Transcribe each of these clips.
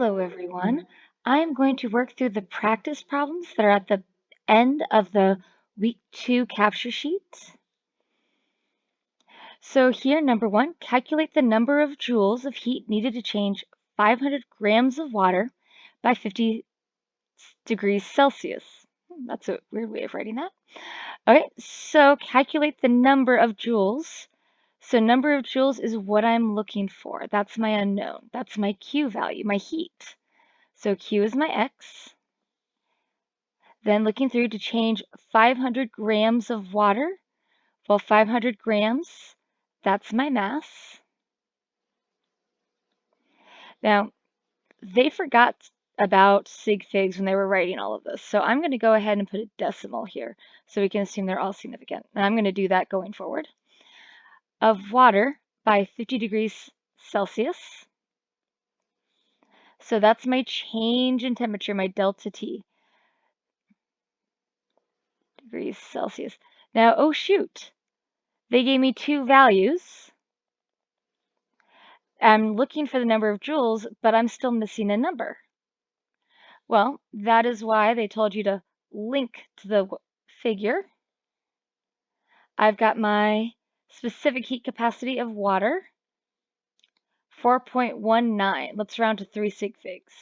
Hello, everyone. I'm going to work through the practice problems that are at the end of the week 2 capture sheet. So here, number 1, calculate the number of joules of heat needed to change 500 grams of water by 50 degrees Celsius. That's a weird way of writing that. Okay, so calculate the number of joules. So number of joules is what I'm looking for. That's my unknown. That's my Q value, my heat. So Q is my X. Then looking through to change 500 grams of water. Well, 500 grams, that's my mass. Now, they forgot about sig figs when they were writing all of this. So I'm going to go ahead and put a decimal here so we can assume they're all significant. And I'm going to do that going forward. Of water by 50 degrees Celsius. So that's my change in temperature, my delta T. Degrees Celsius. Now, oh shoot, they gave me two values. I'm looking for the number of joules, but I'm still missing a number. Well, that is why they told you to link to the figure. I've got my specific heat capacity of water, 4.19. Let's round to 3 sig figs.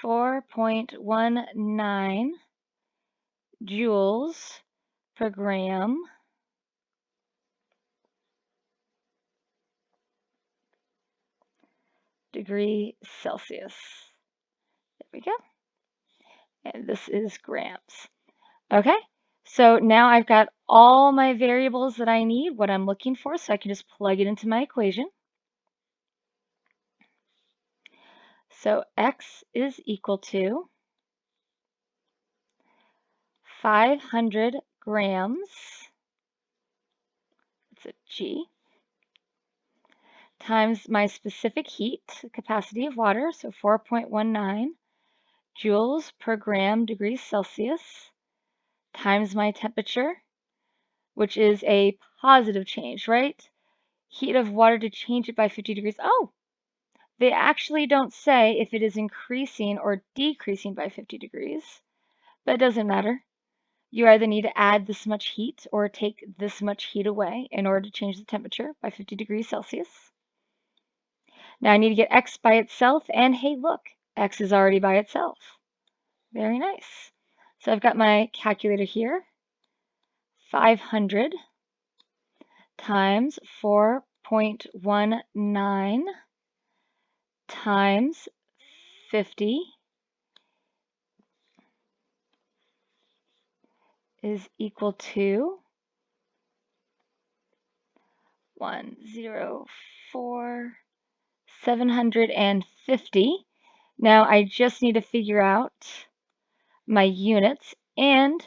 4.19 joules per gram degree Celsius. There we go. And this is grams. Okay, so now I've got all my variables that I need, what I'm looking for, so I can just plug it into my equation. So X is equal to 500 grams, that's a G, times my specific heat capacity of water, so 4.19 joules per gram degrees Celsius, times my temperature, which is a positive change, right? Heat of water to change it by 50 degrees. Oh, they actually don't say if it is increasing or decreasing by 50 degrees, but it doesn't matter. You either need to add this much heat or take this much heat away in order to change the temperature by 50 degrees Celsius. Now I need to get X by itself, and hey, look, X is already by itself. Very nice. So I've got my calculator here. 500 times 4.19 times 50 is equal to 750. Now I just need to figure out my units, and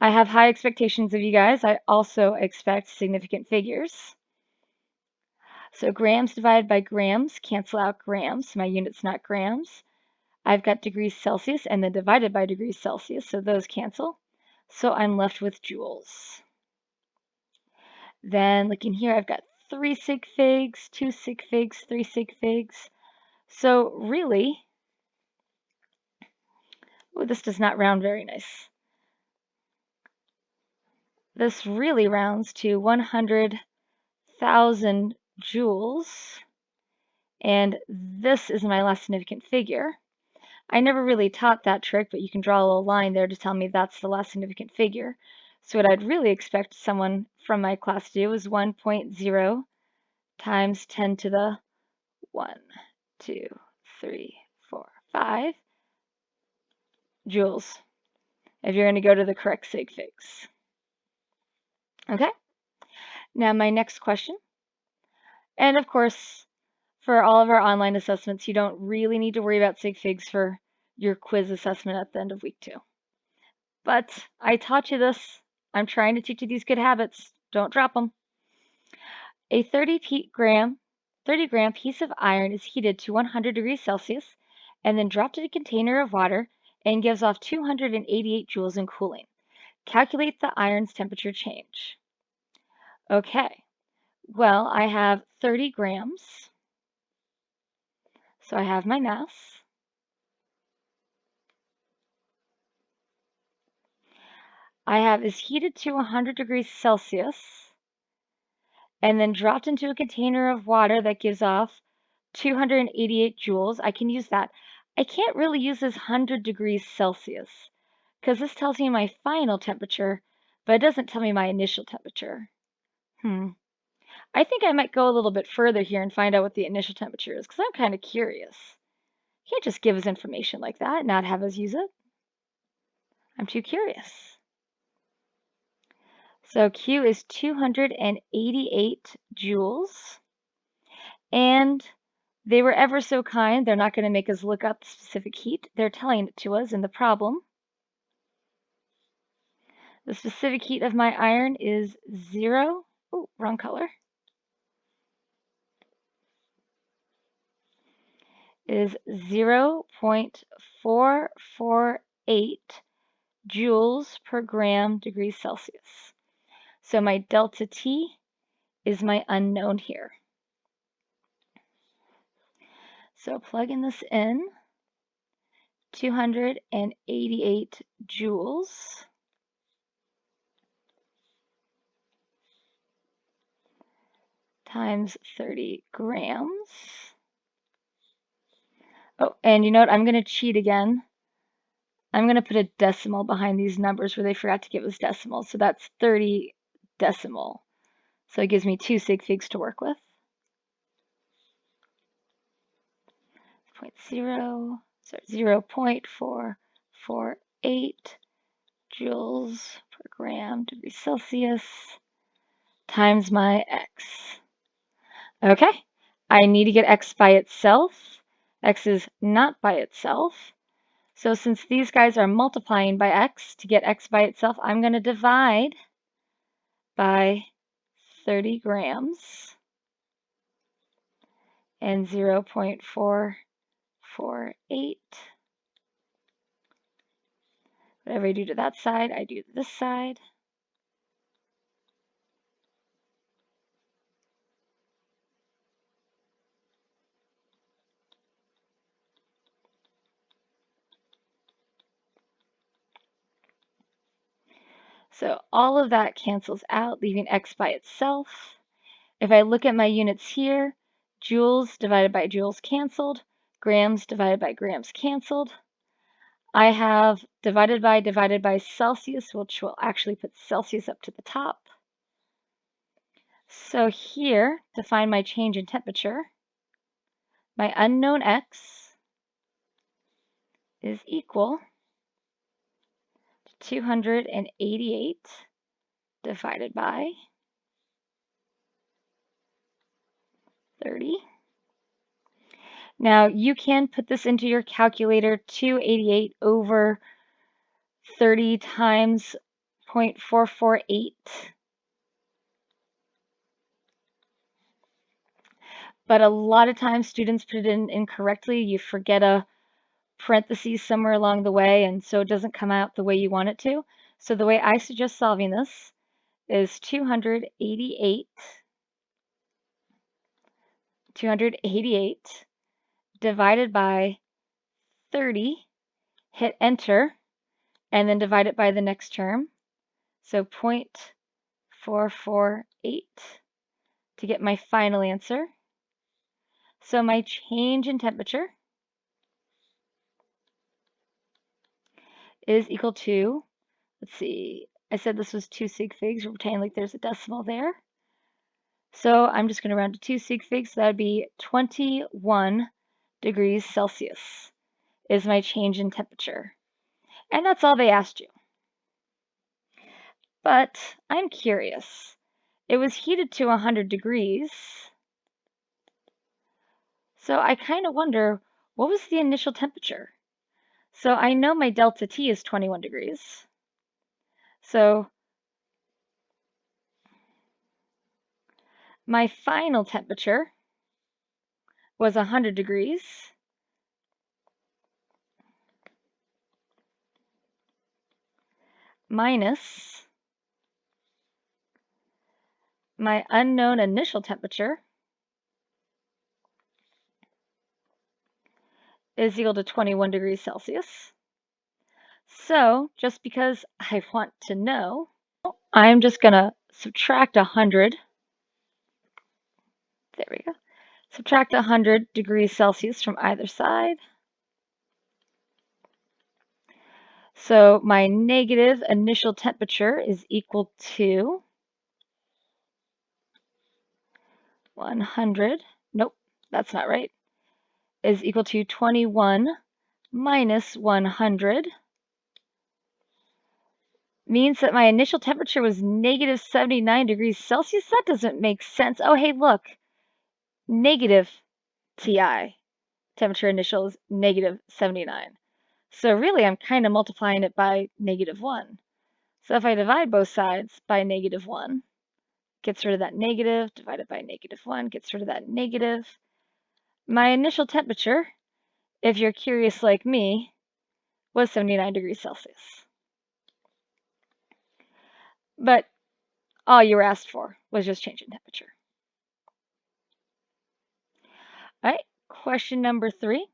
I have high expectations of you guys. I also expect significant figures. So grams divided by grams cancel out grams. My unit's not grams. I've got degrees Celsius and then divided by degrees Celsius, so those cancel. So I'm left with joules. Then looking here, I've got 3 sig figs, 2 sig figs, 3 sig figs. So really, oh, this does not round very nice. This really rounds to 100,000 joules. And this is my last significant figure. I never really taught that trick, but you can draw a little line there to tell me that's the last significant figure. So what I'd really expect someone from my class to do is 1.0 times 10 to the 1, 2, 3, 4, 5 joules if you're going to go to the correct sig figs. Okay, now my next question. And of course, for all of our online assessments, you don't really need to worry about sig figs for your quiz assessment at the end of week 2. But I taught you this. I'm trying to teach you these good habits. Don't drop them. A 30 gram piece of iron is heated to 100 degrees Celsius and then dropped in a container of water and gives off 288 joules in cooling. Calculate the iron's temperature change. Okay, Well, I have 30 grams. So I have my mass. I have is heated to 100 degrees Celsius and then dropped into a container of water that gives off 288 joules. I can use that. I can't really use this 100 degrees Celsius because this tells me my final temperature, but it doesn't tell me my initial temperature. I think I might go a little bit further here and find out what the initial temperature is because I'm kind of curious. You can't just give us information like that and not have us use it. I'm too curious. So Q is 288 joules. And they were ever so kind. They're not going to make us look up the specific heat. They're telling it to us in the problem. The specific heat of my iron is 0. Oh, wrong color. Is 0.448 joules per gram degrees Celsius. So my delta T is my unknown here. So plugging this in, 288 joules times 30 grams. Oh, and you know what? I'm going to cheat again. I'm going to put a decimal behind these numbers where they forgot to give us decimals. So that's 30 decimal. So it gives me 2 sig figs to work with. 0.448 joules per gram degrees Celsius times my x. Okay, I need to get x by itself. X is not by itself. So since these guys are multiplying by x, to get x by itself, I'm going to divide by 30 grams and 0.448. Whatever I do to that side, I do to this side. So all of that cancels out, leaving x by itself. If I look at my units here, joules divided by joules canceled, grams divided by grams canceled. I have divided by Celsius, which will actually put Celsius up to the top. So here, to find my change in temperature, my unknown x is equal to 288 divided by 30. Now you can put this into your calculator, 288 over 30 times 0.448. But a lot of times students put it in incorrectly. You forget a parentheses somewhere along the way, and so it doesn't come out the way you want it to. So the way I suggest solving this is 288 divided by 30, hit enter, and then divide it by the next term. So 0.448 to get my final answer. So my change in temperature is equal to, let's see, I said this was 2 sig figs. We're pretending like there's a decimal there. So I'm just going to round to 2 sig figs. So that would be 21 degrees Celsius is my change in temperature. And that's all they asked you. But I'm curious. It was heated to 100 degrees. So I kind of wonder, what was the initial temperature? So I know my delta T is 21 degrees. So my final temperature was 100 degrees. Minus my unknown initial temperature is equal to 21 degrees Celsius. So just because I want to know, I'm just going to subtract 100. There we go. Subtract 100 degrees Celsius from either side. So my negative initial temperature is equal to 100. Nope, that's not right. Is equal to 21 minus 100. Means that my initial temperature was negative 79 degrees Celsius. That doesn't make sense. Oh, hey, look. Negative TI. Temperature initial is negative 79. So really, I'm kind of multiplying it by negative 1. So if I divide both sides by negative 1, gets rid of that negative, divided by negative 1, gets rid of that negative. My initial temperature, if you're curious like me, was 79 degrees Celsius. But all you were asked for was just change in temperature. All right, question number 3.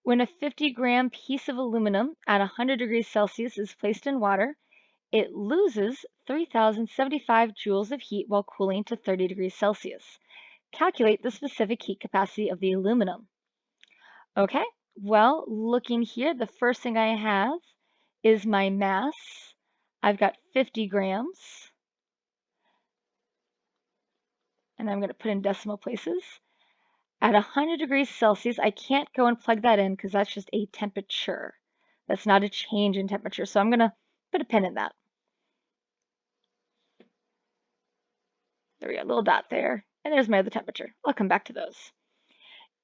When a 50-gram piece of aluminum at 100 degrees Celsius is placed in water, it loses 3,075 joules of heat while cooling to 30 degrees Celsius. Calculate the specific heat capacity of the aluminum. Okay, well, looking here, the first thing I have is my mass. I've got 50 grams. And I'm going to put in decimal places. At 100 degrees Celsius, I can't go and plug that in because that's just a temperature. That's not a change in temperature. So I'm going to put a pin in that. There we go, a little dot there. And there's my other temperature. I'll come back to those.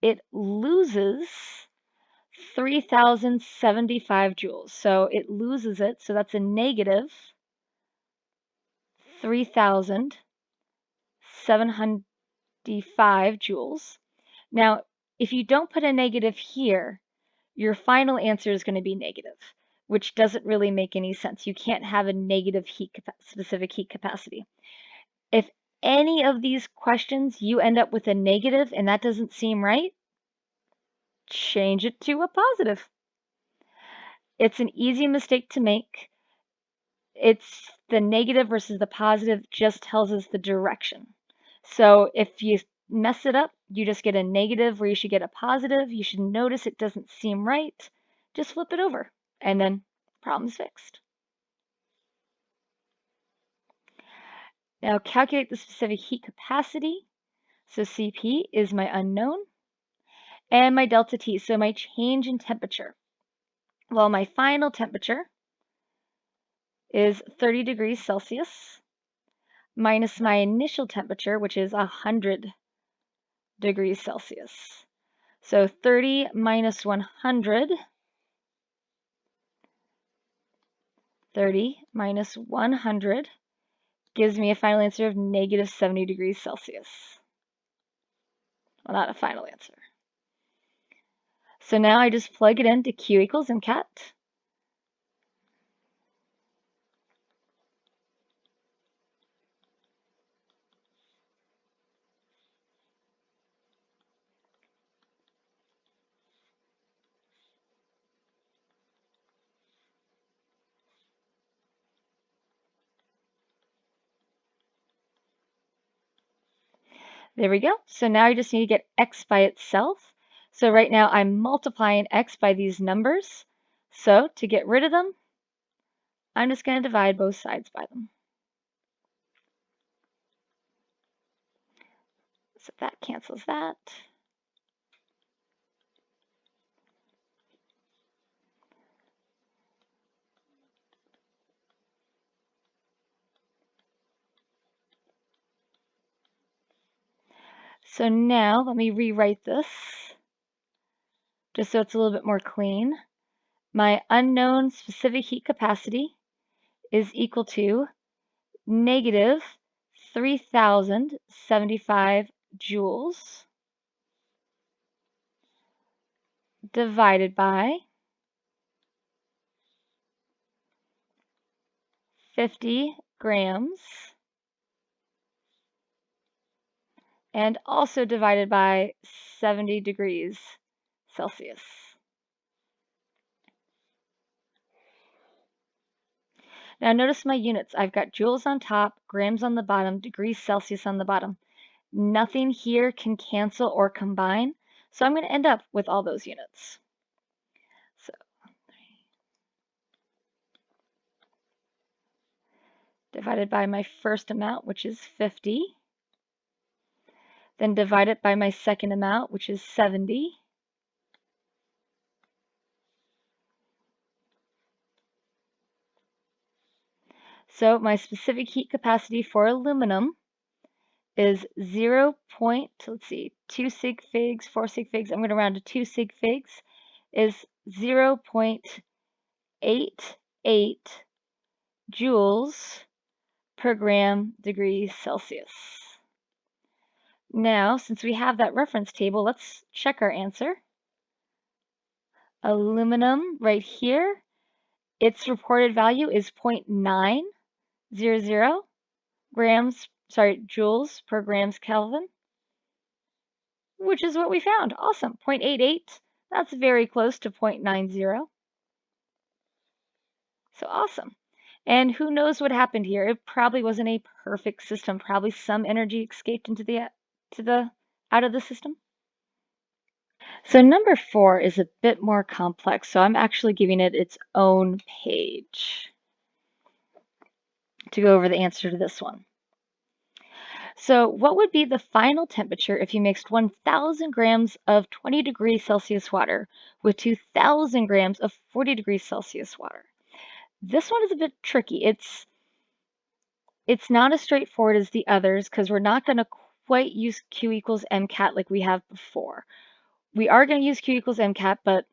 It loses 3,075 joules. So it loses it. So that's a negative 3,705 joules. Now, if you don't put a negative here, your final answer is going to be negative, which doesn't really make any sense. You can't have a negative specific heat capacity. If any of these questions you end up with a negative and that doesn't seem right, change it to a positive. It's an easy mistake to make. It's the negative versus the positive just tells us the direction. So if you mess it up, you just get a negative where you should get a positive. You should notice it doesn't seem right. Just flip it over and then problem's fixed. Now calculate the specific heat capacity. So Cp is my unknown and my delta T, so my change in temperature. Well, my final temperature is 30 degrees Celsius minus my initial temperature, which is 100 degrees Celsius. So 30 minus 100, 30 minus 100 gives me a final answer of negative 70 degrees Celsius. Well, not a final answer. So now I just plug it into Q equals MCAT. There we go. So now I just need to get x by itself. So right now I'm multiplying x by these numbers. So to get rid of them, I'm just going to divide both sides by them. So that cancels that. So now let me rewrite this just so it's a little bit more clean. My unknown specific heat capacity is equal to negative 3,075 joules divided by 50 grams and also divided by 70 degrees Celsius. Now notice my units. I've got joules on top, grams on the bottom, degrees Celsius on the bottom. Nothing here can cancel or combine, so I'm going to end up with all those units. So divided by my first amount, which is 50. Then divide it by my second amount, which is 70. So my specific heat capacity for aluminum is 0. Let's see, 2 sig figs, 4 sig figs. I'm going to round to 2 sig figs. Is 0.88 joules per gram degrees Celsius. Now, since we have that reference table, let's check our answer. Aluminum right here, its reported value is 0.900 joules per grams Kelvin, which is what we found. Awesome. 0.88, that's very close to 0.90. So awesome. And who knows what happened here? It probably wasn't a perfect system. Probably some energy escaped into out of the system. So number 4 is a bit more complex. So I'm actually giving it its own page to go over the answer to this one. So what would be the final temperature if you mixed 1,000 grams of 20 degrees Celsius water with 2,000 grams of 40 degrees Celsius water? This one is a bit tricky. It's not as straightforward as the others because we're not going to quite use Q equals MCAT like we have before. We are going to use Q equals MCAT, but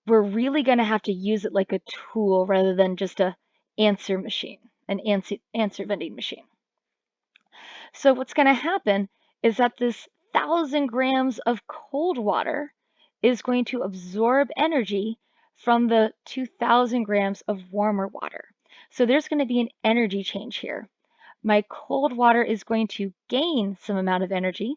we're really going to have to use it like a tool rather than just an answer machine, an answer vending machine. So what's going to happen is that this 1,000 grams of cold water is going to absorb energy from the 2,000 grams of warmer water. So there's going to be an energy change here. My cold water is going to gain some amount of energy.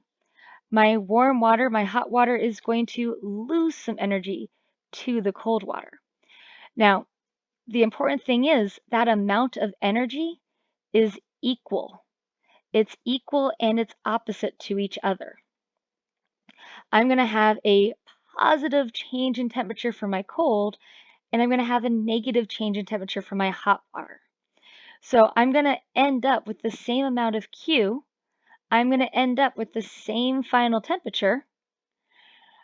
My warm water, my hot water, is going to lose some energy to the cold water. Now, the important thing is that amount of energy is equal. It's equal and it's opposite to each other. I'm going to have a positive change in temperature for my cold, and I'm going to have a negative change in temperature for my hot water. So I'm going to end up with the same amount of Q. I'm going to end up with the same final temperature.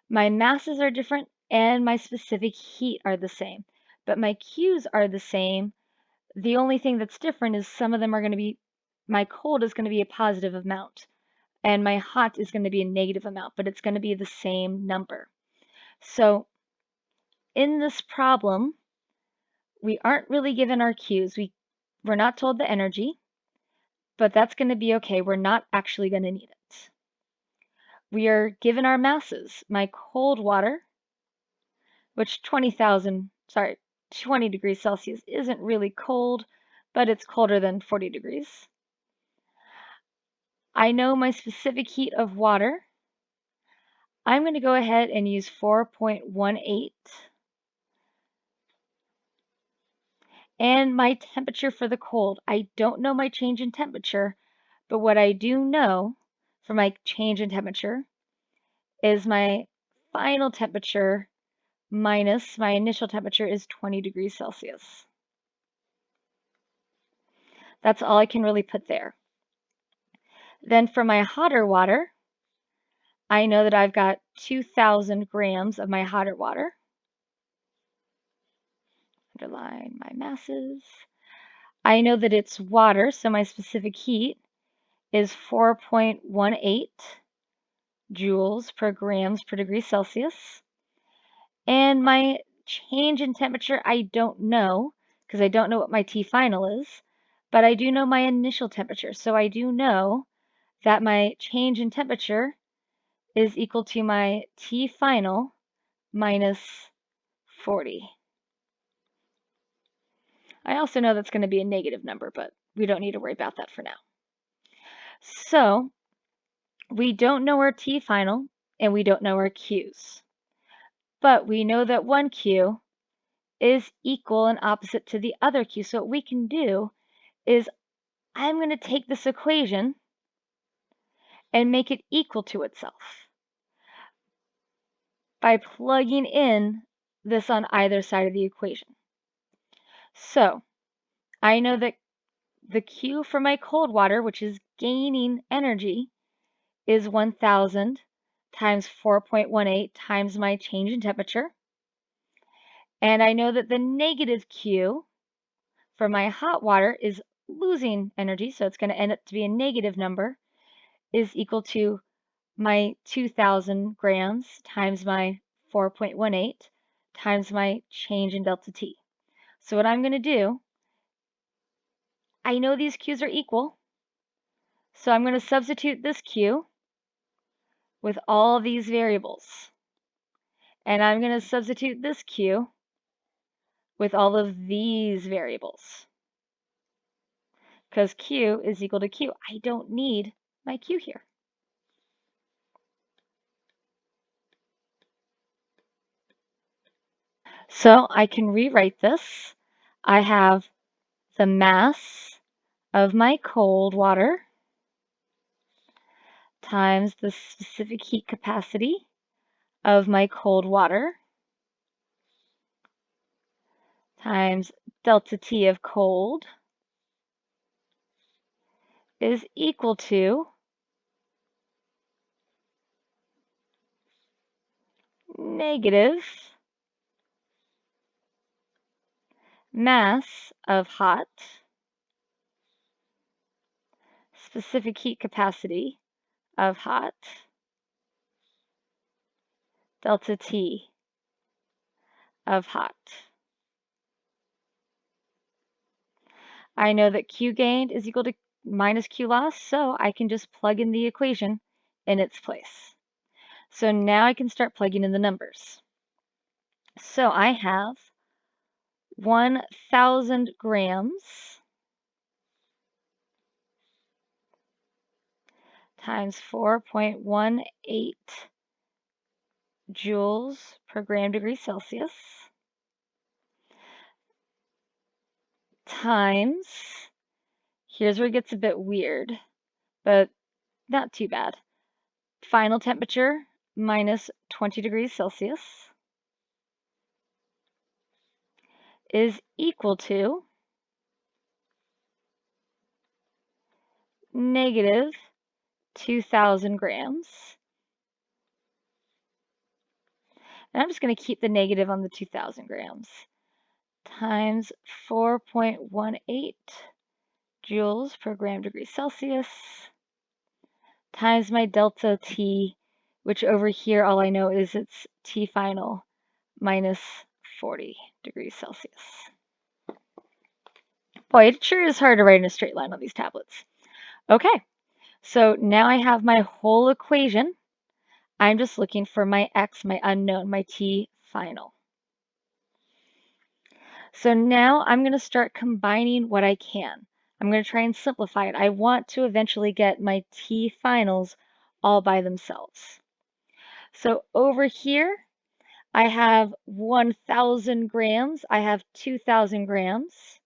My masses are different and my specific heat are the same, but my Q's are the same. The only thing that's different is some of them are going to be, my cold is going to be a positive amount and my hot is going to be a negative amount, but it's going to be the same number. So in this problem, we aren't really given our Q's. We're not told the energy, but that's going to be okay. We're not actually going to need it. We are given our masses. My cold water, which 20 degrees Celsius isn't really cold, but it's colder than 40 degrees. I know my specific heat of water. I'm going to go ahead and use 4.18. And my temperature for the cold. I don't know my change in temperature, but what I do know for my change in temperature is my final temperature minus my initial temperature is 20 degrees Celsius. That's all I can really put there. Then for my hotter water, I know that I've got 2,000 grams of my hotter water. Underline my masses. I know that it's water, so my specific heat is 4.18 joules per grams per degree Celsius. And my change in temperature, I don't know, because I don't know what my T final is, but I do know my initial temperature. So I do know that my change in temperature is equal to my T final minus 40. I also know that's going to be a negative number, but we don't need to worry about that for now. So We don't know our T final and we don't know our Q's, but we know that one Q is equal and opposite to the other Q. So what we can do is I'm going to take this equation and make it equal to itself by plugging in this on either side of the equation. So I know that the Q for my cold water, which is gaining energy, is 1000 times 4.18 times my change in temperature. And I know that the negative Q for my hot water is losing energy, so it's going to end up to be a negative number, is equal to my 2000 grams times my 4.18 times my change in delta T. So what I'm going to do, I know these Q's are equal, so I'm going to substitute this Q with all these variables. And I'm going to substitute this Q with all of these variables. Because Q is equal to Q. I don't need my Q here. So I can rewrite this. I have the mass of my cold water times the specific heat capacity of my cold water times delta T of cold is equal to negative mass of hot, specific heat capacity of hot, delta T of hot. I know that Q gained is equal to minus Q lost, so I can just plug in the equation in its place. So now I can start plugging in the numbers. So I have 1000 grams times 4.18 joules per gram degree Celsius times, here's where it gets a bit weird, but not too bad, final temperature minus 20 degrees Celsius is equal to negative 2000 grams. And I'm just going to keep the negative on the 2000 grams times 4.18 joules per gram degree Celsius times my delta T, which over here all I know is it's T final minus 40 degrees Celsius. Boy, it sure is hard to write in a straight line on these tablets. Okay, so now I have my whole equation. I'm just looking for my X, my unknown, my T final. So now I'm going to start combining what I can. I'm going to try and simplify it. I want to eventually get my T finals all by themselves. So over here, I have 1000 grams. I have 2000 grams.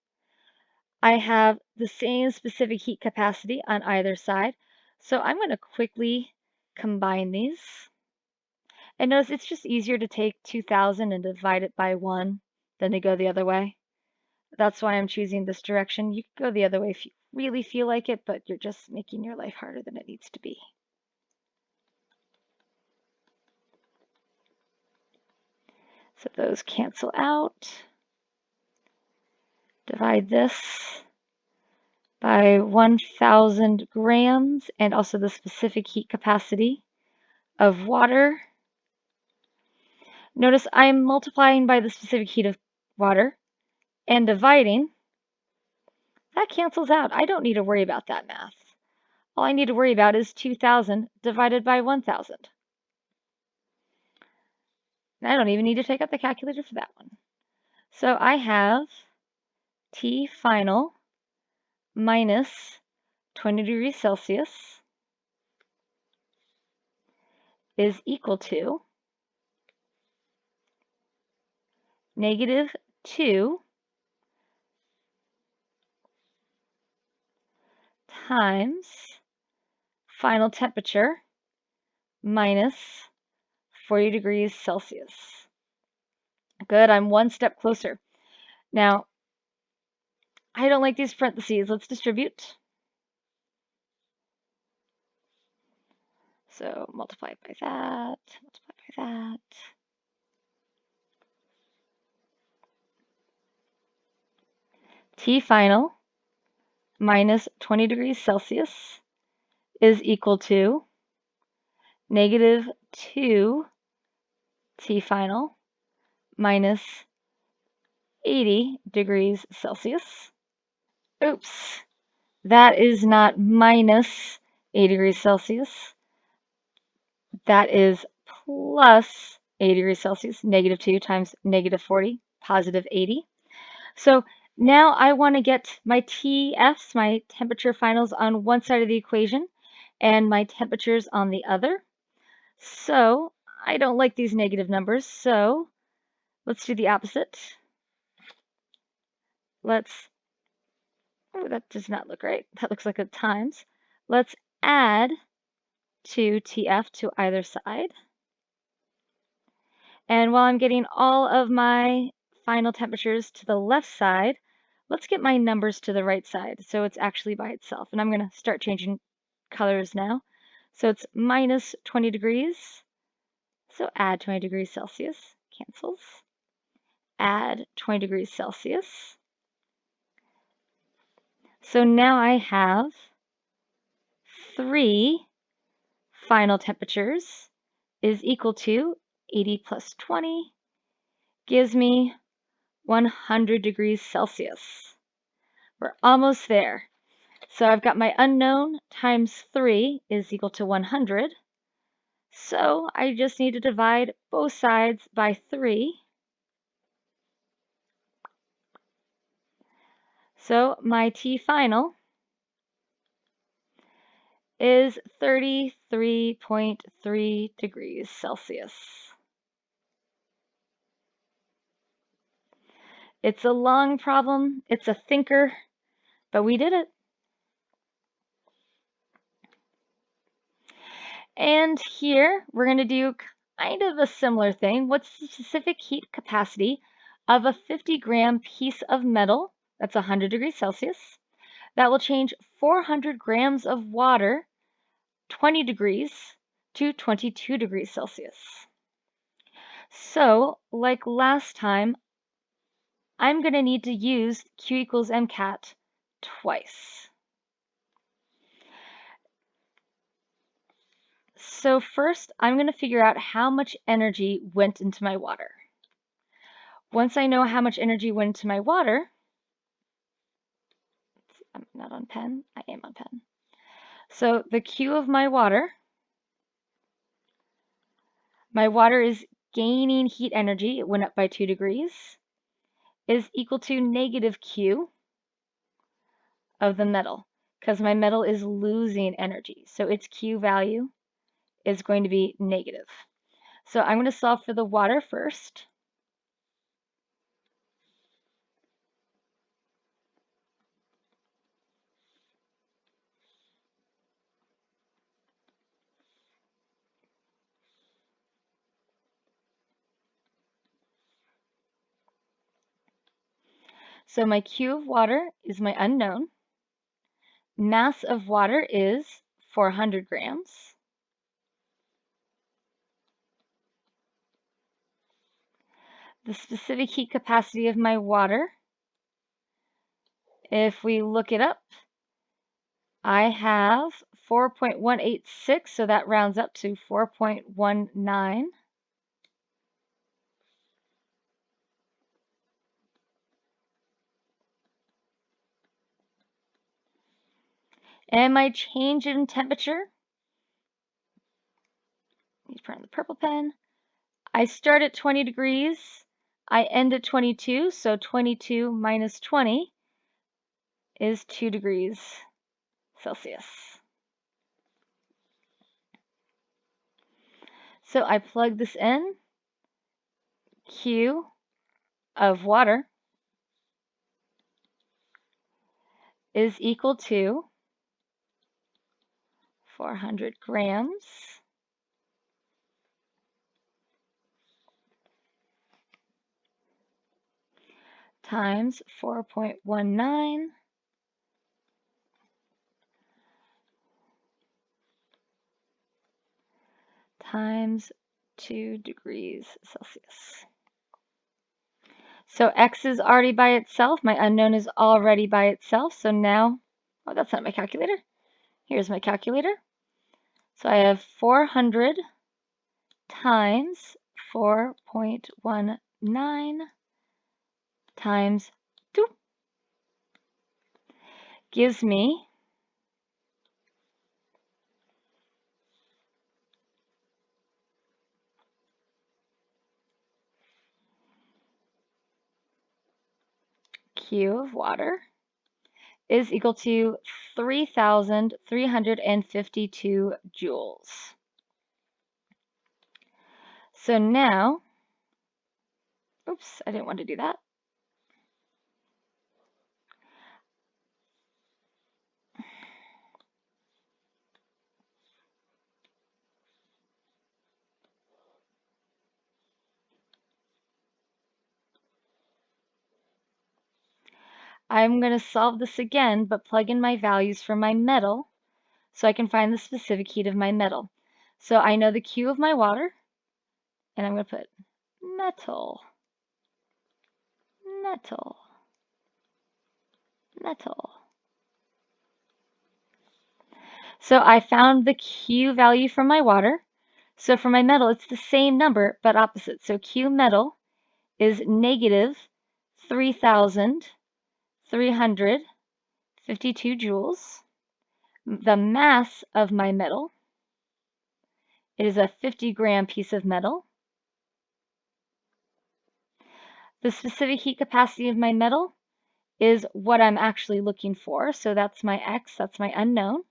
I have the same specific heat capacity on either side. So I'm going to quickly combine these. And notice it's just easier to take 2000 and divide it by 1 than to go the other way. That's why I'm choosing this direction. You can go the other way if you really feel like it, but you're just making your life harder than it needs to be. So those cancel out. Divide this by 1000 grams and also the specific heat capacity of water. Notice I'm multiplying by the specific heat of water and dividing. That cancels out. I don't need to worry about that math. All I need to worry about is 2000 divided by 1000. And I don't even need to take out the calculator for that one. So I have T final minus 20 degrees Celsius is equal to -2 times final temperature minus 40 degrees Celsius. Good, I'm one step closer. Now, I don't like these parentheses. Let's distribute. So multiply by that, multiply by that. T final minus 20 degrees Celsius is equal to -2 T final minus 80 degrees Celsius. Oops, that is not minus 80 degrees Celsius. That is plus 80 degrees Celsius. -2 times -40, positive 80. So now I want to get my TFs, my temperature finals, on one side of the equation and my temperatures on the other. So I don't like these negative numbers, so let's do the opposite. Oh, that does not look right. That looks like a times. Let's add 2 TF to either side. And while I'm getting all of my final temperatures to the left side, let's get my numbers to the right side so it's actually by itself. And I'm going to start changing colors now. So it's minus 20 degrees. So add 20 degrees Celsius, cancels. Add 20 degrees Celsius. So now I have 3 final temperatures is equal to 80 plus 20 gives me 100 degrees Celsius. We're almost there. So I've got my unknown times 3 is equal to 100. So I just need to divide both sides by 3. So my T final is 33.3 degrees Celsius. It's a long problem, it's a thinker, but we did it. And here we're going to do kind of a similar thing. What's the specific heat capacity of a 50-gram piece of metal that's 100 degrees Celsius that will change 400 grams of water 20 degrees to 22 degrees Celsius? So, like last time, I'm going to need to use Q equals MCAT twice. So first, I'm going to figure out how much energy went into my water. Once I know how much energy went into my water, I'm not on pen, I am on pen. So the Q of my water is gaining heat energy, it went up by 2 degrees, is equal to negative Q of the metal, because my metal is losing energy. So its Q value is going to be negative. So I'm going to solve for the water first. So my Q of water is my unknown. Mass of water is 400 grams. The specific heat capacity of my water, if we look it up, I have 4.186, so that rounds up to 4.19. And my change in temperature, let me put on the purple pen. I start at 20 degrees, I end at 22, so 22 minus 20 is 2 degrees Celsius. So I plug this in. Q of water is equal to 400 grams times 4.19 times 2 degrees Celsius. So X is already by itself. My unknown is already by itself. So now, oh, that's not my calculator. Here's my calculator. So I have 400 times 4.19 times 2 gives me Q of water is equal to 3,352 joules. So now, oops, I didn't want to do that. I'm going to solve this again, but plug in my values for my metal so I can find the specific heat of my metal. So I know the Q of my water, and I'm going to put metal, metal, metal. So I found the Q value from my water. So for my metal, it's the same number, but opposite. So Q metal is negative 3,352 joules. The mass of my metal, it is a 50-gram piece of metal. The specific heat capacity of my metal is what I'm actually looking for. So that's my X, that's my unknown.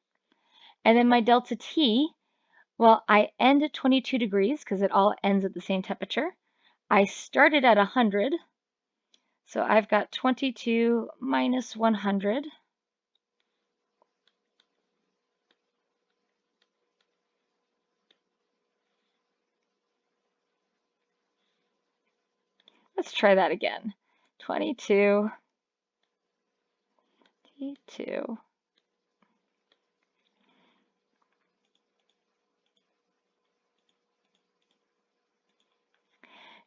And then my delta T, well, I end at 22 degrees because it all ends at the same temperature. I started at 100. So I've got 22 minus 100. Let's try that again. 22 T2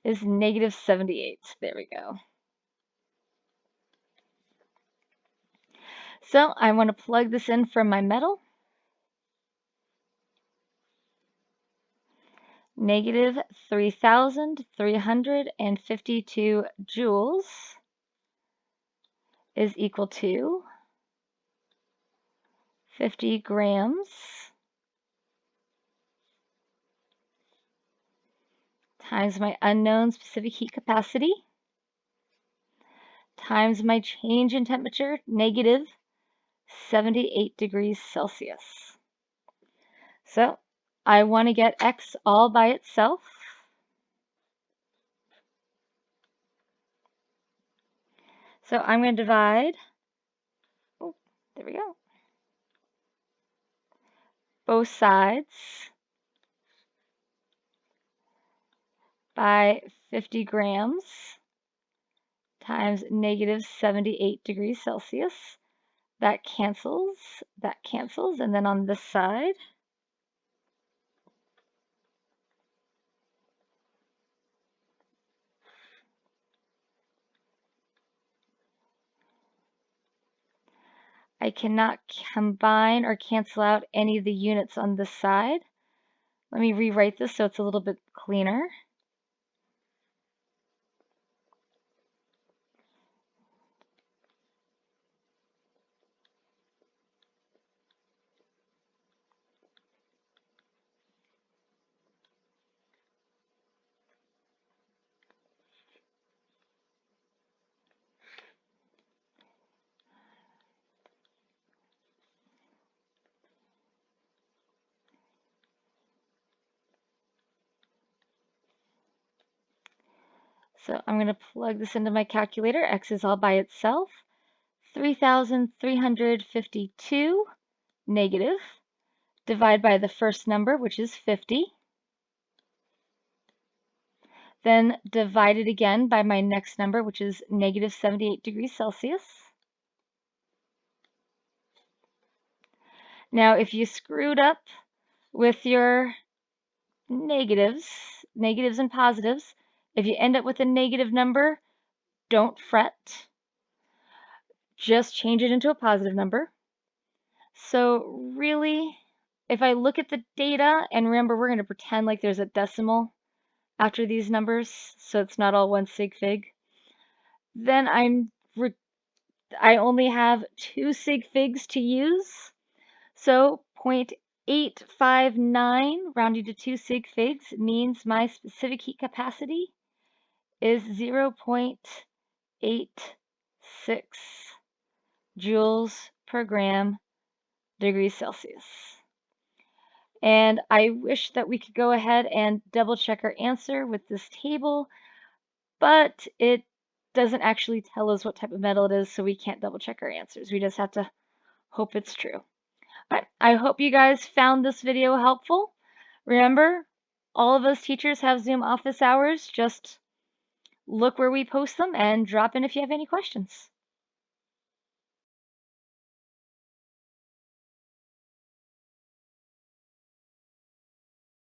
is negative 78. There we go. So I want to plug this in from my metal. Negative 3,352 joules is equal to 50 grams times my unknown specific heat capacity times my change in temperature, negative 78 degrees Celsius. So I want to get X all by itself. So I'm going to divide, oh, there we go, both sides by 50 grams times negative 78 degrees Celsius. That cancels, and then on this side, I cannot combine or cancel out any of the units on this side. Let me rewrite this so it's a little bit cleaner. So I'm going to plug this into my calculator. X is all by itself. 3,352 negative. Divide by the first number, which is 50. Then divide it again by my next number, which is negative 78 degrees Celsius. Now, if you screwed up with your negatives and positives, if you end up with a negative number, don't fret. Just change it into a positive number. So really, if I look at the data, and remember, we're going to pretend like there's a decimal after these numbers, so it's not all one sig fig, then I only have 2 sig figs to use. So 0.859 rounding to 2 sig figs means my specific heat capacity is 0.86 joules per gram degrees Celsius. And I wish that we could go ahead and double check our answer with this table, but it doesn't actually tell us what type of metal it is, so we can't double check our answers. We just have to hope it's true. But I hope you guys found this video helpful. Remember, all of us teachers have Zoom office hours. Just look where we post them and drop in if you have any questions.